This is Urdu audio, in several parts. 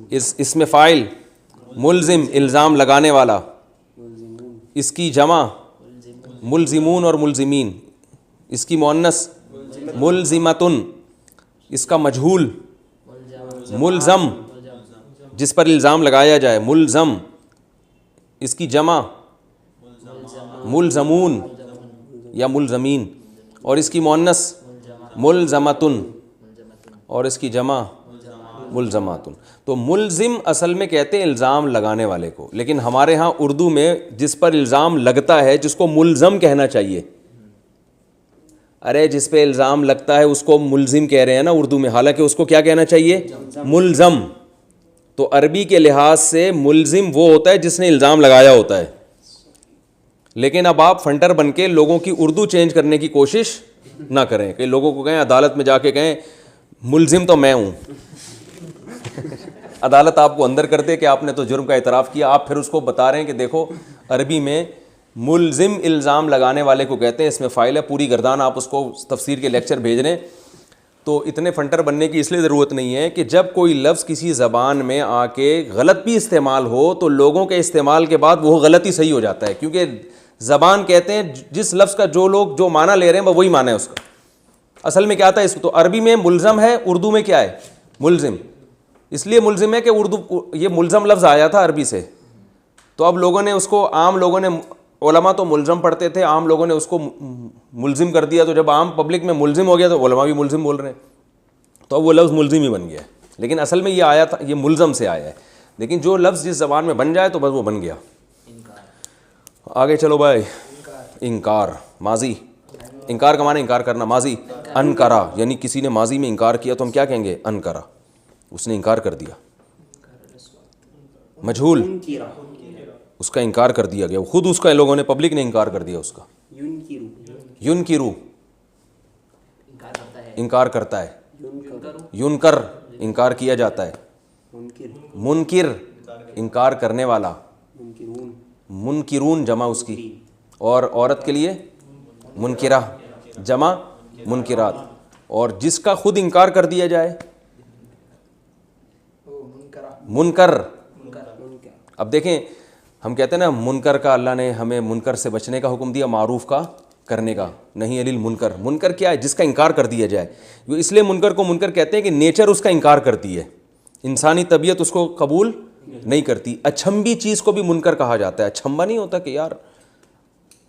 اس میں فاعل ملزم الزام لگانے والا، اس کی جمع ملزمون اور ملزمین، اس کی مؤنث ملزمتن، اس کا مجہول ملزم جس پر الزام لگایا جائے ملزم، اس کی جمع ملزمون یا ملزمین، اور اس کی مؤنث ملزمتن اور اس کی جمع ملزماتن۔ تو ملزم اصل میں کہتے ہیں الزام لگانے والے کو، لیکن ہمارے ہاں اردو میں جس پر الزام لگتا ہے جس کو ملزم کہنا چاہیے، ارے جس پہ الزام لگتا ہے اس کو ملزم کہہ رہے ہیں نا اردو میں، حالانکہ اس کو کیا کہنا چاہیے؟ ملزم۔ تو عربی کے لحاظ سے ملزم وہ ہوتا ہے جس نے الزام لگایا ہوتا ہے، لیکن اب آپ فنٹر بن کے لوگوں کی اردو چینج کرنے کی کوشش نہ کریں کہ لوگوں کو کہیں عدالت میں جا کے کہیں ملزم تو میں ہوں، عدالت آپ کو اندر کر دے کہ آپ نے تو جرم کا اعتراف کیا، آپ پھر اس کو بتا رہے ہیں کہ دیکھو عربی میں ملزم الزام لگانے والے کو کہتے ہیں، اس میں فائل ہے پوری گردان، آپ اس کو تفسیر کے لیکچر بھیج رہے ہیں۔ تو اتنے فنٹر بننے کی اس لیے ضرورت نہیں ہے کہ جب کوئی لفظ کسی زبان میں آ کے غلط بھی استعمال ہو تو لوگوں کے استعمال کے بعد وہ غلطی صحیح ہو جاتا ہے، کیونکہ زبان کہتے ہیں جس لفظ کا جو لوگ جو معنی لے رہے ہیں وہ وہی معنی ہے اس کا، اصل میں کیا تھا اس کو۔ تو عربی میں ملزم ہے، اردو میں کیا ہے؟ ملزم۔ اس لیے ملزم ہے کہ اردو یہ ملزم لفظ آیا تھا عربی سے، تو اب لوگوں نے اس کو، عام لوگوں نے، علماء تو ملزم پڑھتے تھے، عام لوگوں نے اس کو ملزم کر دیا، تو جب عام پبلک میں ملزم ہو گیا تو علماء بھی ملزم بول رہے ہیں، تو اب وہ لفظ ملزم ہی بن گیا ہے، لیکن اصل میں یہ آیا تھا، یہ ملزم سے آیا ہے، لیکن جو لفظ جس زبان میں بن جائے تو بس وہ بن گیا۔ آگے چلو بھائی، انکار ماضی، انکار کا معنی انکار کرنا، ماضی انکرا، یعنی کسی نے ماضی میں انکار کیا تو ہم کیا کہیں گے؟ انکرا، اس نے انکار کر دیا۔ مجہول، اس کا انکار کر دیا گیا، خود اس کا لوگوں نے، پبلک نے انکار کر دیا اس کا۔ ینکرو، انکار کرتا ہے، ینکر، انکار کیا جاتا ہے، منکر، انکار کرنے والا، منکرون جمع اس کی، اور عورت کے لیے منکرہ جمع منکرات، اور جس کا خود انکار کر دیا جائے منکر۔ اب دیکھیں ہم کہتے ہیں نا منکر کا، اللہ نے ہمیں منکر سے بچنے کا حکم دیا، معروف کا کرنے کا نہیں، علی المنکر۔ منکر کیا ہے؟ جس کا انکار کر دیا جائے، وہ اس لیے منکر کو منکر کہتے ہیں کہ نیچر اس کا انکار کرتی ہے، انسانی طبیعت اس کو قبول نہیں کرتی۔ اچھمبی چیز کو بھی منکر کہا جاتا ہے، اچھمبا نہیں ہوتا کہ یار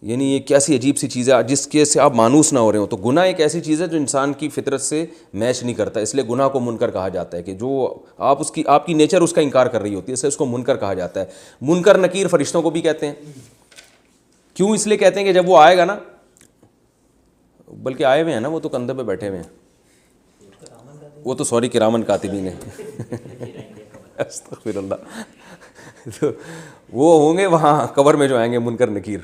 یعنی یہ کیسی عجیب سی چیز ہے جس کے سے آپ مانوس نہ ہو رہے ہو، تو گناہ ایک ایسی چیز ہے جو انسان کی فطرت سے میچ نہیں کرتا، اس لیے گناہ کو منکر کہا جاتا ہے کہ جو آپ کی نیچر اس کا انکار کر رہی ہوتی ہے، اس سے اس کو منکر کہا جاتا ہے۔ منکر نکیر فرشتوں کو بھی کہتے ہیں، کیوں؟ اس لیے کہتے ہیں کہ جب وہ آئے گا نا، بلکہ آئے ہوئے ہیں نا، وہ تو کندھے پہ بیٹھے ہوئے ہیں، وہ تو سوری کرامن کاتبین ہیں، استغفر اللہ، تو وہ ہوں گے وہاں قبر میں جو آئیں گے منکر نکیر،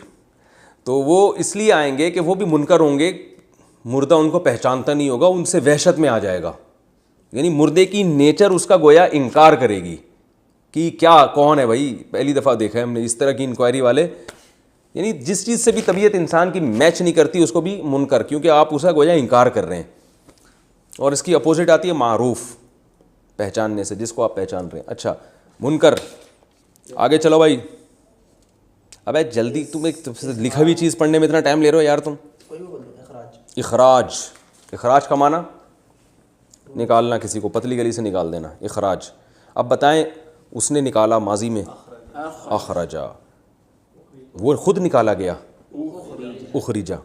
تو وہ اس لیے آئیں گے کہ وہ بھی منکر ہوں گے، مردہ ان کو پہچانتا نہیں ہوگا، ان سے وحشت میں آ جائے گا، یعنی مردے کی نیچر اس کا گویا انکار کرے گی کہ کیا کون ہے بھائی، پہلی دفعہ دیکھا ہے ہم نے اس طرح کی انکوائری والے، یعنی جس چیز سے بھی طبیعت انسان کی میچ نہیں کرتی اس کو بھی منکر، کیونکہ آپ اس کا گویا انکار کر رہے ہیں۔ اور اس کی اپوزٹ آتی ہے معروف، پہچاننے سے، جس کو آپ پہچان رہے ہیں۔ اچھا منکر، آگے چلو بھائی، ابے جلدی، تم ایک لکھا ہوئی چیز پڑھنے میں اتنا ٹائم لے رہے ہو یار تم۔ اخراج، اخراج کا معنی نکالنا، کسی کو پتلی گلی سے نکال دینا، اخراج۔ اب بتائیں اس نے نکالا ماضی میں، اخرجا، وہ خود نکالا گیا، اخرجا۔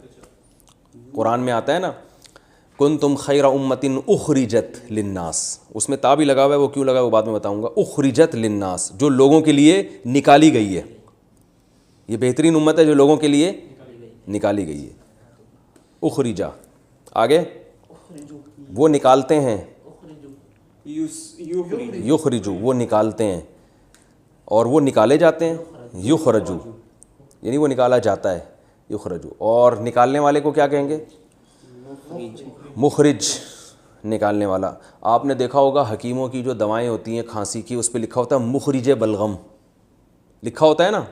قرآن میں آتا ہے نا کنتم خیر امۃ اخرجت للناس، اس میں تا بھی لگا ہوا ہے، وہ کیوں لگا ہے وہ بعد میں بتاؤں گا۔ اخرجت للناس، جو لوگوں کے لیے نکالی گئی ہے، یہ بہترین امت ہے جو لوگوں کے لیے نکالی گئی ہے۔ اخرجا، آگے وہ نکالتے ہیں، یخرجو، وہ نکالتے ہیں، اور وہ نکالے جاتے ہیں، یخرجو، یعنی وہ نکالا جاتا ہے، یخرجو۔ اور نکالنے والے کو کیا کہیں گے؟ مخرج، نکالنے والا۔ آپ نے دیکھا ہوگا حکیموں کی جو دوائیں ہوتی ہیں کھانسی کی، اس پہ لکھا ہوتا ہے مخرج بلغم، لکھا ہوتا ہے نا،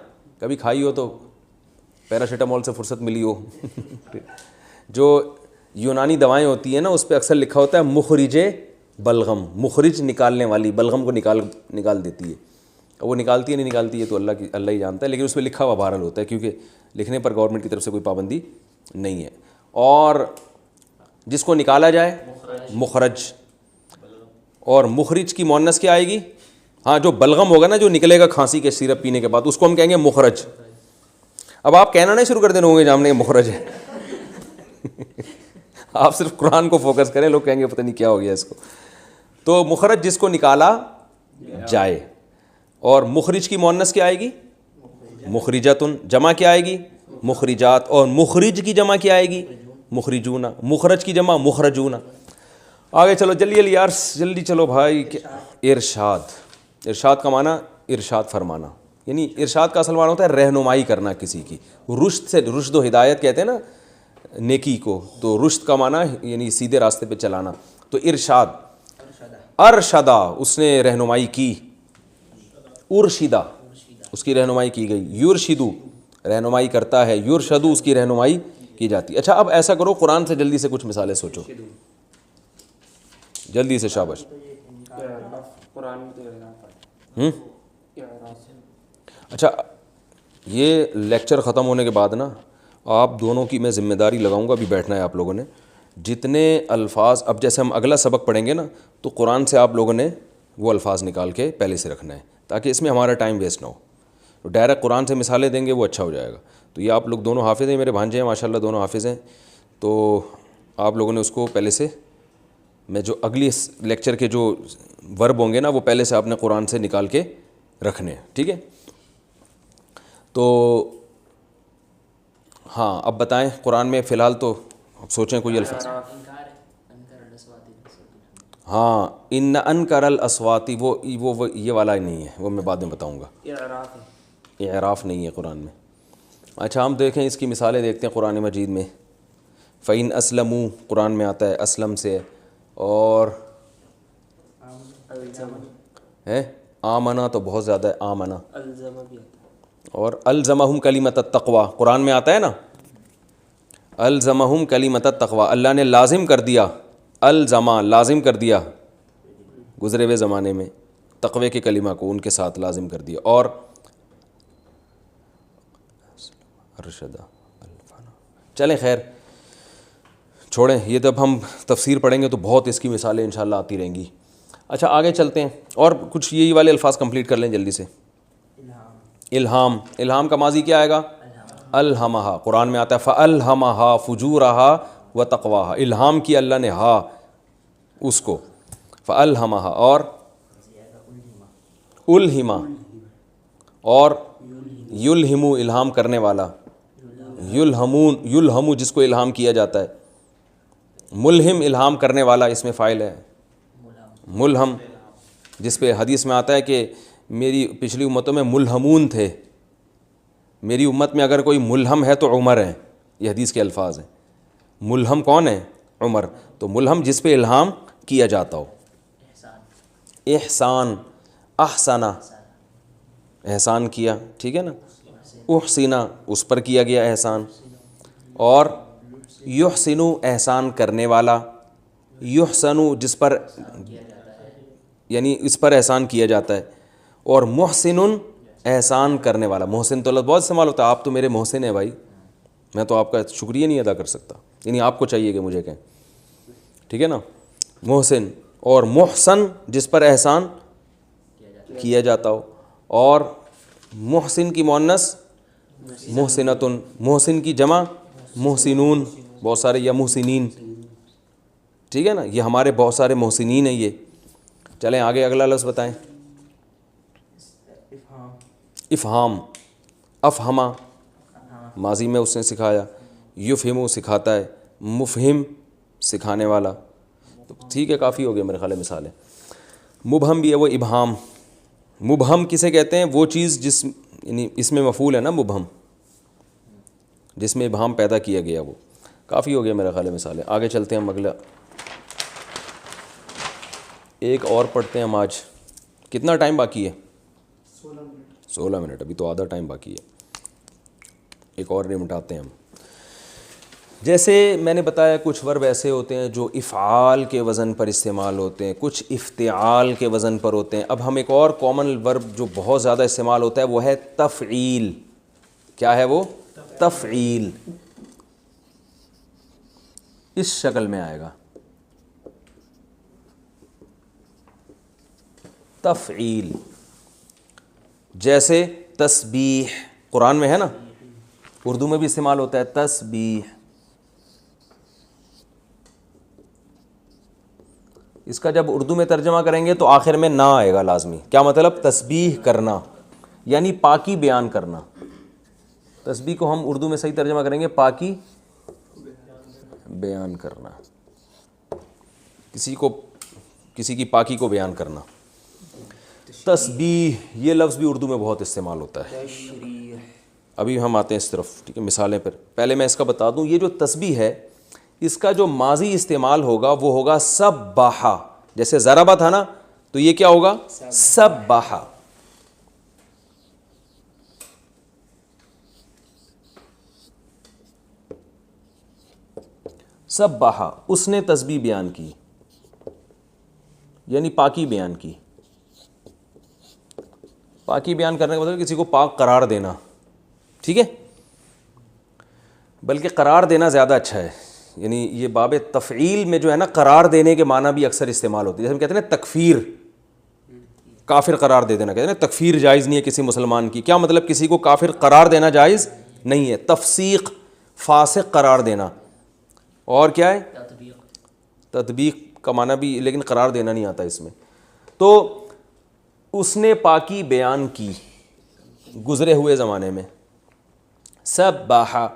کبھی کھائی ہو تو پیراسیٹامول سے فرصت ملی ہو جو یونانی دوائیں ہوتی ہیں نا اس پہ اکثر لکھا ہوتا ہے مخرج بلغم مخرج نکالنے والی, بلغم کو نکال دیتی ہے. وہ نکالتی ہے نہیں نکالتی ہے تو اللہ ہی جانتا ہے, لیکن اس پہ لکھا ہوا بہرحال ہوتا ہے کیونکہ لکھنے پر گورنمنٹ کی طرف سے کوئی پابندی نہیں ہے. اور جس کو نکالا جائے مخرج, اور مخرج کی مؤنث کیا آئے گی؟ ہاں جو بلغم ہوگا نا, جو نکلے گا کھانسی کے سیرپ پینے کے بعد, اس کو ہم کہیں گے مخرج. اب آپ کہنا نہیں شروع کر دینا ہوں گے جامنے مخرج ہے. آپ صرف قرآن کو فوکس کریں, لوگ کہیں گے پتہ نہیں کیا ہو گیا اس کو. تو مخرج جس کو نکالا جائے. اور مخرج کی مؤنث کیا آئے گی؟ مخرجاتن. جمع کیا آئے گی؟ مخرجات. اور مخرج کی جمع کیا آئے گی؟ مخرجون. مخرج کی جمع مخرجون. آگے چلو جلدی یار جلدی چلو بھائی. ارشاد. ارشاد کا معنی ارشاد فرمانا, یعنی ارشاد کا اصل معنی ہوتا ہے رہنمائی کرنا کسی کی. رشد سے, رشد و ہدایت کہتے ہیں نا نیکی کو, تو رشد کا معنی یعنی سیدھے راستے پہ چلانا. تو ارشاد, ارشدہ اس نے رہنمائی کی, ارشدہ اس کی رہنمائی کی گئی, یرشدو رہنمائی کرتا ہے, یرشدو اس کی رہنمائی کی جاتی. اچھا اب ایسا کرو قرآن سے جلدی سے کچھ مثالیں سوچو, جلدی سے شاباش. اچھا یہ لیکچر ختم ہونے کے بعد نا آپ دونوں کی میں ذمہ داری لگاؤں گا, ابھی بیٹھنا ہے آپ لوگوں نے. جتنے الفاظ اب جیسے ہم اگلا سبق پڑھیں گے نا تو قرآن سے آپ لوگوں نے وہ الفاظ نکال کے پہلے سے رکھنا ہے تاکہ اس میں ہمارا ٹائم ویسٹ نہ ہو. تو ڈائریکٹ قرآن سے مثالیں دیں گے وہ اچھا ہو جائے گا. تو یہ آپ لوگ دونوں حافظ ہیں, میرے بھانجے ہیں ماشاءاللہ دونوں حافظ ہیں, تو آپ لوگوں نے اس کو پہلے سے, میں جو اگلی لیکچر کے جو ورب ہوں گے نا وہ پہلے سے آپ نے قرآن سے نکال کے رکھنے ہیں, ٹھیک ہے. تو ہاں اب بتائیں قرآن میں فی الحال تو اب سوچیں کوئی الفاظ. ہاں ان انکر الاصواتی وہ یہ والا ہی نہیں ہے, وہ میں بعد میں بتاؤں گا. اعراف نہیں ہے قرآن میں. اچھا ہم دیکھیں اس کی مثالیں دیکھتے ہیں قرآن مجید میں. فَإِنْ أَسْلَمُوا قرآن میں آتا ہے اسلم سے, اور ہے آمنا تو بہت زیادہ ہے آمنا, اور الزمہم کلمۃ التقوی قرآن میں آتا ہے نا, الزمہم کلمۃ التقوی اللہ نے لازم کر دیا, الزما لازم کر دیا گزرے ہوئے زمانے میں تقوی کے کلمہ کو ان کے ساتھ لازم کر دیا. اور ارشدہ چلیں خیر چھوڑیں, یہ جب ہم تفسیر پڑھیں گے تو بہت اس کی مثالیں انشاءاللہ آتی رہیں گی. اچھا آگے چلتے ہیں اور کچھ یہی والے الفاظ کمپلیٹ کر لیں جلدی سے. الہام. الہام کا ماضی کیا آئے گا؟ الہمہا. قرآن میں آتا ہے فَأَلْهَمَهَا فُجُورَهَا وَتَقْوَاهَا. الہام کی اللہ نے ہا اس کو, فَأَلْهَمَهَا. اور الہما, اور یلہمو الہام کرنے والا, یلہمون یلہمو جس کو الہام کیا جاتا ہے, ملہم الہام کرنے والا اس میں فاعل ہے, ملہم جس پہ حدیث میں آتا ہے کہ میری پچھلی امتوں میں ملہمون تھے, میری امت میں اگر کوئی ملہم ہے تو عمر ہے. یہ حدیث کے الفاظ ہیں. ملہم کون ہے؟ عمر. تو ملہم جس پہ الہام کیا جاتا ہو. احسان, احسنا احسان کیا, ٹھیک ہے نا. احسنا اس پر کیا گیا احسان. اور یحسنو احسان کرنے والا, یحسنو جس پر یعنی اس پر احسان کیا جاتا ہے. اور محسن احسان کرنے والا. محسن تو لفظ بہت استعمال ہوتا ہے, آپ تو میرے محسن ہیں بھائی, میں تو آپ کا شکریہ نہیں ادا کر سکتا, یعنی آپ کو چاہیے کہ مجھے کہیں, ٹھیک ہے نا. محسن. اور محسن جس پر احسان کیا جاتا ہو. اور محسن کی مؤنث محسنتن, محسن کی جمع محسنون, بہت سارے, یا محسنین, ٹھیک ہے نا. یہ ہمارے بہت سارے محسنین ہیں یہ. چلیں آگے اگلا لفظ بتائیں. افہام. افہما ماضی میں اس نے سکھایا, یفہمو سکھاتا ہے, مفہم سکھانے والا. تو ٹھیک ہے کافی ہو گیا میرے خیال ہے مثالیں. مبہم بھی ہے وہ ابہام. مبہم کسے کہتے ہیں؟ وہ چیز جس یعنی اس میں مفعول ہے نا مبہم, جس میں ابہام پیدا کیا گیا. وہ کافی ہو گیا میرا خیال ہے مثالیں. آگے چلتے ہیں ہم اگلا ایک اور پڑھتے ہیں ہم. آج کتنا ٹائم باقی ہے؟ 16 منٹ. ابھی تو آدھا ٹائم باقی ہے, ایک اور نمٹاتے ہیں ہم. جیسے میں نے بتایا کچھ ورب ایسے ہوتے ہیں جو افعال کے وزن پر استعمال ہوتے ہیں، کچھ افتعال کے وزن پر ہوتے ہیں. اب ہم ایک اور کامن ورب جو بہت زیادہ استعمال ہوتا ہے وہ ہے تفعیل. کیا ہے وہ؟ تفعیل. اس شکل میں آئے گا تفعیل. جیسے تسبیح قرآن میں ہے نا، اردو میں بھی استعمال ہوتا ہے تسبیح. اس کا جب اردو میں ترجمہ کریں گے تو آخر میں نہ آئے گا لازمی. کیا مطلب؟ تسبیح کرنا یعنی پاکی بیان کرنا. تسبیح کو ہم اردو میں صحیح ترجمہ کریں گے پاکی بیان کرنا، کسی کی پاکی کو بیان کرنا. تسبیح یہ لفظ بھی اردو میں بہت استعمال ہوتا ہے. ابھی ہم آتے ہیں اس طرف، ٹھیک ہے، مثالیں پر. پہلے میں اس کا بتا دوں، یہ جو تسبیح ہے اس کا جو ماضی استعمال ہوگا وہ ہوگا سبحا. جیسے ضربہ تھا نا، تو یہ کیا ہوگا؟ سبحا. سبحا اس نے تسبیح بیان کی یعنی پاکی بیان کی. پاکی بیان کرنے کا مطلب کسی کو پاک قرار دینا. ٹھیک ہے، بلکہ قرار دینا زیادہ اچھا ہے. یعنی یہ باب تفعیل میں جو ہے نا قرار دینے کے معنی بھی اکثر استعمال ہوتی ہے. جیسے ہم کہتے ہیں نا تکفیر، کافر قرار دے دینا، کہتے ہیں نا تکفیر جائز نہیں ہے کسی مسلمان کی. کیا مطلب؟ کسی کو کافر قرار دینا جائز نہیں ہے. تفسیق فاسق قرار دینا. اور کیا ہے؟ تطبیق کا معنی بھی، لیکن قرار دینا نہیں آتا اس میں. تو اس نے پاکی بیان کی گزرے ہوئے زمانے میں. سبحا،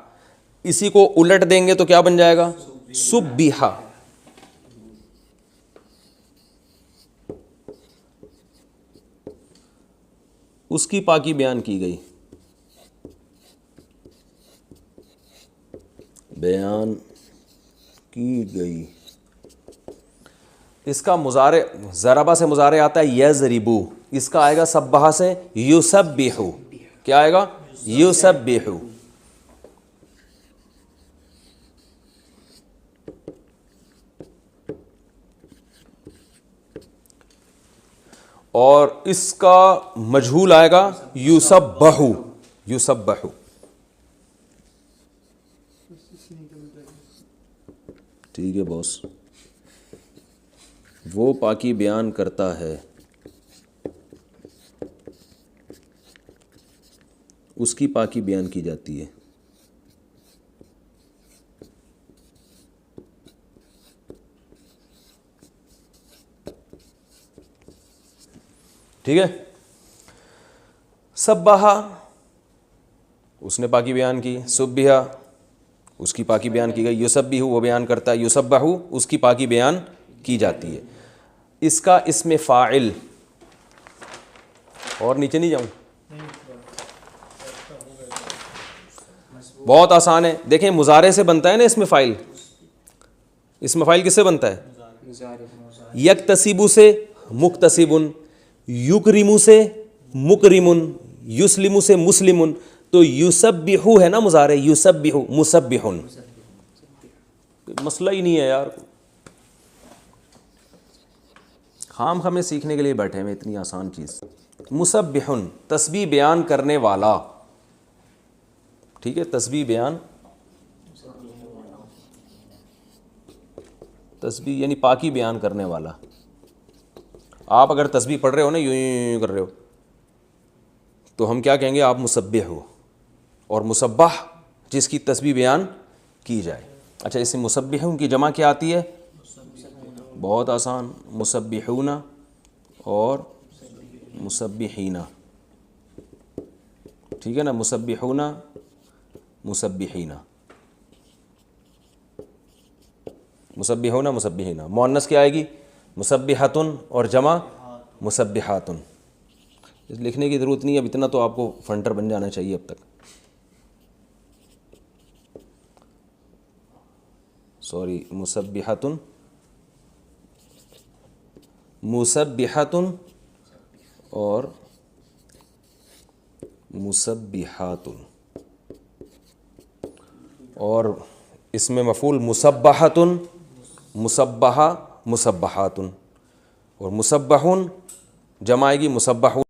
اسی کو الٹ دیں گے تو کیا بن جائے گا؟ سبحا. اس کی پاکی بیان کی گئی، بیان کی گئی. اس کا مضارع ضربہ سے مضارع آتا ہے یضربو، اس کا آئے گا سبحا سے یسبحو. کیا آئے گا؟ یسبحو. اور اس کا مجہول آئے گا یسبحو. یسبحو. ٹھیک ہے باس، وہ پاکی بیان کرتا ہے، اس کی پاکی بیان کی جاتی ہے. ٹھیک ہے. سبحا اس نے پاکی بیان کی، سبحا اس کی پاکی بیان کی گئی، یسبحو وہ بیان کرتا ہے، یسبحو اس کی پاکی بیان کی جاتی ہے. اس کا اسم فاعل، اور نیچے نہیں جاؤں، بہت آسان ہے. دیکھیں مضارع سے بنتا ہے نا اسم فاعل. اسم فاعل کس سے بنتا ہے؟ یکتسب سے مکتسب، یکرم سے مکرم، یسلم سے مسلم. تو یسبحو ہے نا مضارع، یسبحو مسبح. مسئلہ ہی نہیں ہے یار، خام ہمیں سیکھنے کے لیے بیٹھے ہیں اتنی آسان چیز. مسبح تسبیح بیان کرنے والا. ٹھیک ہے، تسبیح بیان، تسبیح یعنی پاکی بیان کرنے والا. آپ اگر تسبیح پڑھ رہے ہو نا، یوں کر رہے ہو، تو ہم کیا کہیں گے؟ آپ مسبح ہو. اور مسبح جس کی تسبیح بیان کی جائے. اچھا، اس میں مسبحون کی جمع کیا آتی ہے؟ بہت آسان، مسبحون اور مسبحین. ٹھیک ہے نا، مسبحون مسبحین. مسبحون مسبحین. مؤنث کیا آئے گی؟ مسبحۃن، اور جمع مسبحاتن. لکھنے کی ضرورت نہیں ہے، اب اتنا تو آپ کو فنٹر بن جانا چاہیے اب تک. سوری، مسبحاتن، مسبحاتن اور مسبحاتن. اور اس میں مفعول مسبحۃن، مسبحہ مسبحاتن، اور مسبحون جمع آئے گی مسبحون